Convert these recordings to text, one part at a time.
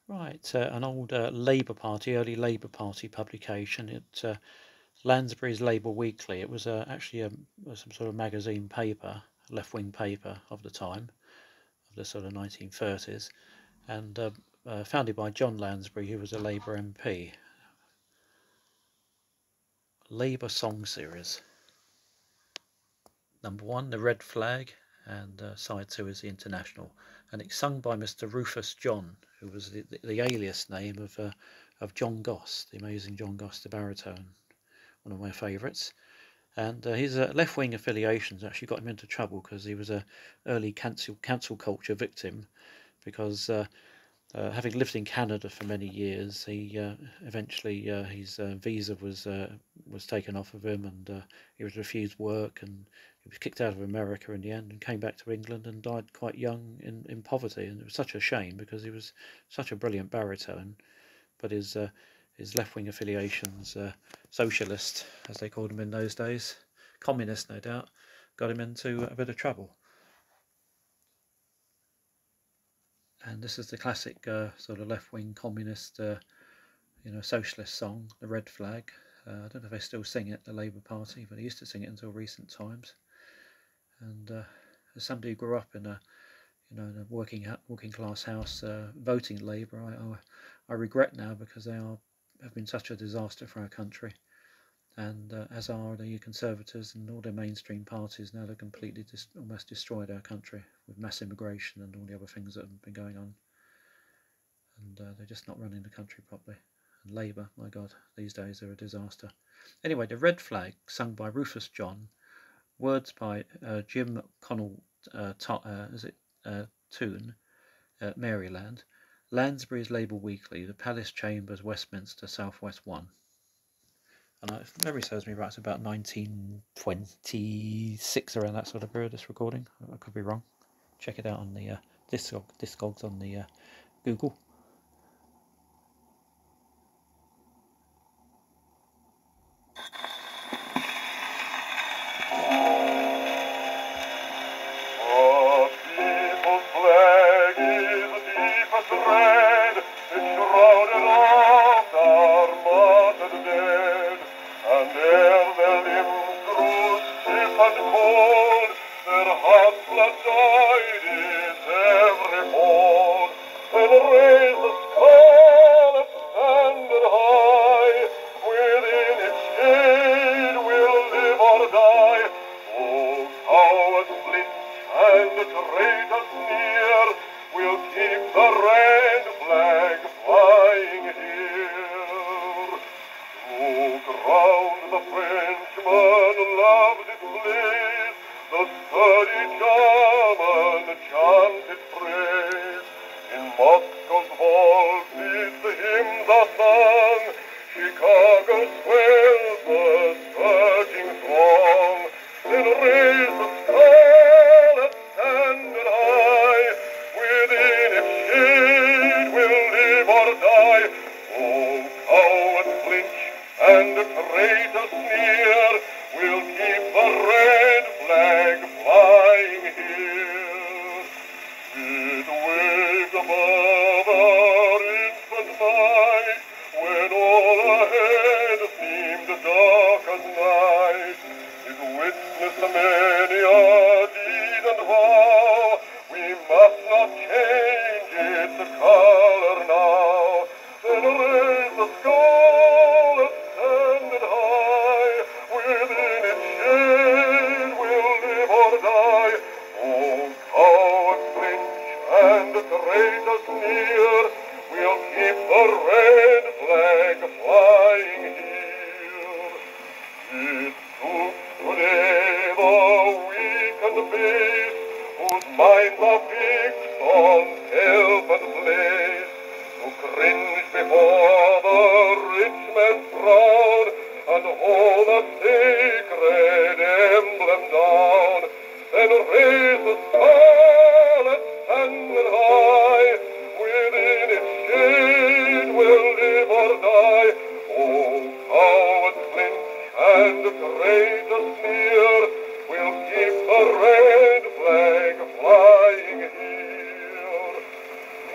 Right, an old Labour Party, early Labour Party publication. Lansbury's Labour Weekly. It was actually some sort of magazine paper, left-wing paper of the time, of the sort of 1930s, and founded by John Lansbury, who was a Labour MP. Labour Song Series. Number 1, The Red Flag, and side 2 is The International. And it's sung by Mr. Rufus John, who was the alias name of John Goss, the amazing John Goss, the baritone, one of my favourites. And his left-wing affiliations actually got him into trouble because he was a early cancel culture victim, because having lived in Canada for many years, he eventually his visa was taken off of him, and he was refused work, and he was kicked out of America in the end, and came back to England and died quite young in poverty. And it was such a shame because he was such a brilliant baritone, but his left-wing affiliations, socialist as they called him in those days, communist no doubt, got him into a bit of trouble. And this is the classic sort of left-wing communist, socialist song, The Red Flag. I don't know if they still sing it, the Labour Party, but they used to sing it until recent times. And as somebody who grew up in a working class house, voting Labour, I regret now, because they have been such a disaster for our country. And as are the Conservatives and all their mainstream parties now. They've completely almost destroyed our country with mass immigration and all the other things that have been going on. And they're just not running the country properly. And Labour, my God, these days they're a disaster. Anyway, The Red Flag, sung by Rufus John, words by Jim Connell Toone, Maryland, Lansbury's Labour Weekly, The Palace Chambers, Westminster, Southwest 1. And if memory serves me right, it's about 1926, around that sort of period, this recording. I could be wrong. Check it out on the Discogs on the Google.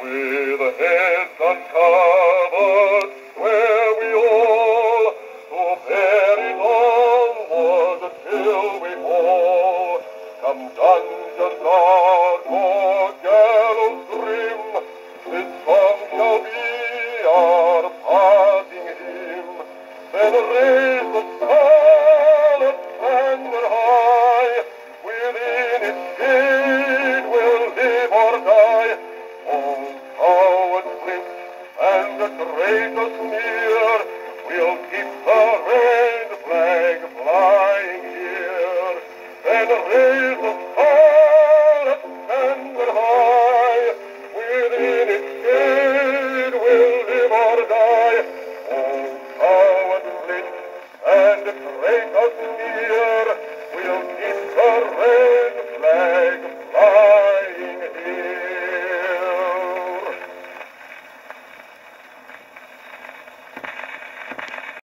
With a head the cupboard where we all to bear it onward till we fall. Come dungeon dark or gallows grim, this song shall be our parting hymn. Then raise the scarlet banner high, within its shade we'll live or die. Old cowards flinch and the traitors sneer, we'll keep the